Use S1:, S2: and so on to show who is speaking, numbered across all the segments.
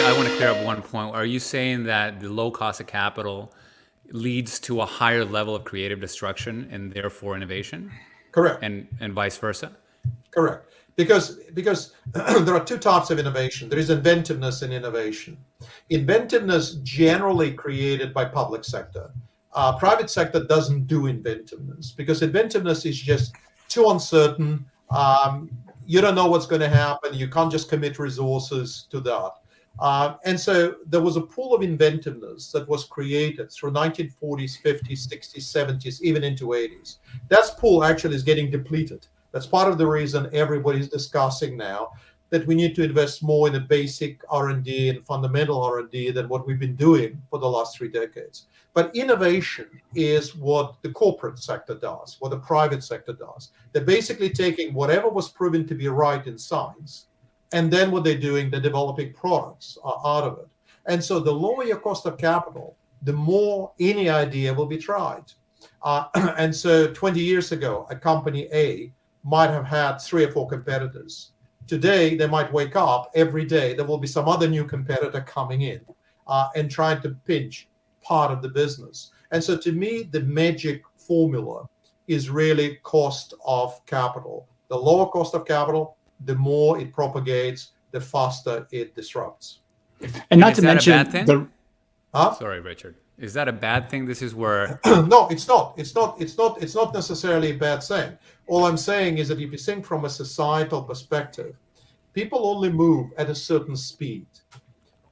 S1: I want to clear up one point. Are you saying that the low cost of capital leads to a higher level of creative destruction and therefore innovation,
S2: Correct.
S1: and vice versa?
S2: Correct. Because there are two types of innovation. There is inventiveness and innovation. Inventiveness generally created by public sector. Private sector doesn't do inventiveness because inventiveness is just too uncertain. You don't know what's going to happen. You can't just commit resources to that. And so there was a pool of inventiveness that was created through 1940s, 50s, 60s, 70s, even into 80s. That pool actually is getting depleted. That's part of the reason everybody's discussing now that we need to invest more in the basic R&D and fundamental R&D than what we've been doing for the last 3 decades. But innovation is what the corporate sector does, what the private sector does. They're basically taking whatever was proven to be right in science, and then what they're doing, they're developing products out of it. And so the lower your cost of capital, the more any idea will be tried. And so 20 years ago, a company A might have had 3 or 4 competitors. Today, they might wake up every day. There will be some other new competitor coming in and trying to pinch part of the business. And so to me, the magic formula is really cost of capital. The lower cost of capital, the more it propagates, the faster it disrupts.
S3: And not
S1: Is
S3: to
S1: that a
S3: mention
S1: bad thing?
S3: the
S1: Sorry, Richard. Is that a bad thing? This is where
S2: No, it's not. It's not necessarily a bad thing. All I'm saying is that if you think from a societal perspective, people only move at a certain speed.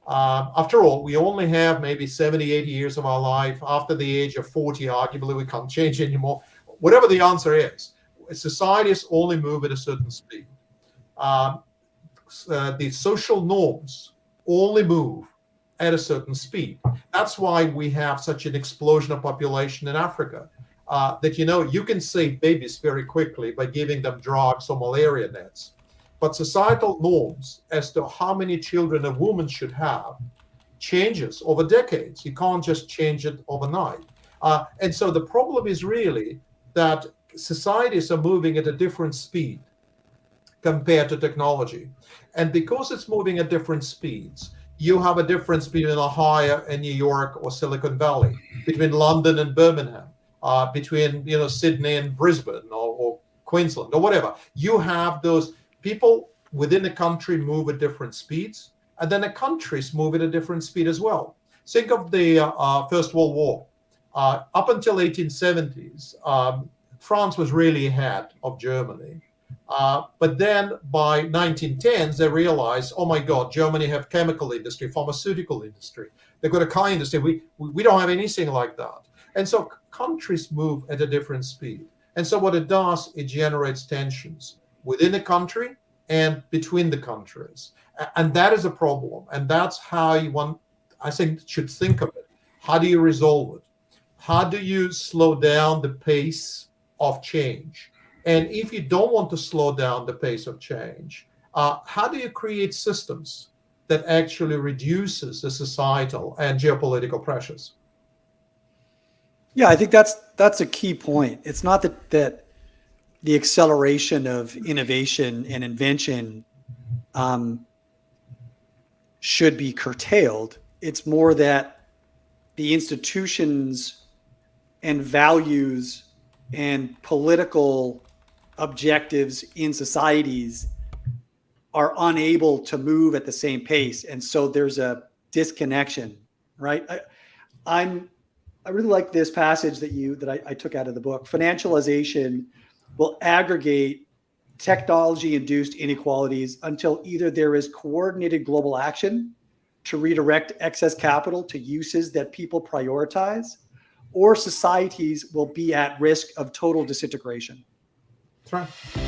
S2: After all, we only have maybe 70, 80 years of our life. After the age of 40, arguably, we can't change anymore. Whatever the answer is, societies only move at a certain speed. The social norms only move at a certain speed. That's why we have such an explosion of population in Africa. That you can save babies very quickly by giving them drugs or malaria nets. But societal norms as to how many children a woman should have changes over decades. You can't just change it overnight. And so the problem is really that societies are moving at a different speed compared to technology. And because it's moving at different speeds, you have a difference between Ohio and New York or Silicon Valley, between London and Birmingham, between Sydney and Brisbane or Queensland or whatever. You have those people within the country move at different speeds, and then the countries move at a different speed as well. Think of the First World War. Up until 1870s, France was really ahead of Germany. But then by 1910s, they realized, oh my God, Germany have chemical industry, pharmaceutical industry. They've got a car industry. We don't have anything like that. And so countries move at a different speed. And so what it does, it generates tensions within the country and between the countries. And that is a problem. And that's how I think, should think of it. How do you resolve it? How do you slow down the pace of change? And if you don't want to slow down the pace of change, how do you create systems that actually reduces the societal and geopolitical pressures?
S3: Yeah, I think that's a key point. It's not that the acceleration of innovation and invention should be curtailed. It's more that the institutions and values and political objectives in societies are unable to move at the same pace, and so there's a disconnection, right? I really like this passage that I took out of the book. Financialization will aggregate technology-induced inequalities until either there is coordinated global action to redirect excess capital to uses that people prioritize, or societies will be at risk of total disintegration.
S2: That's right.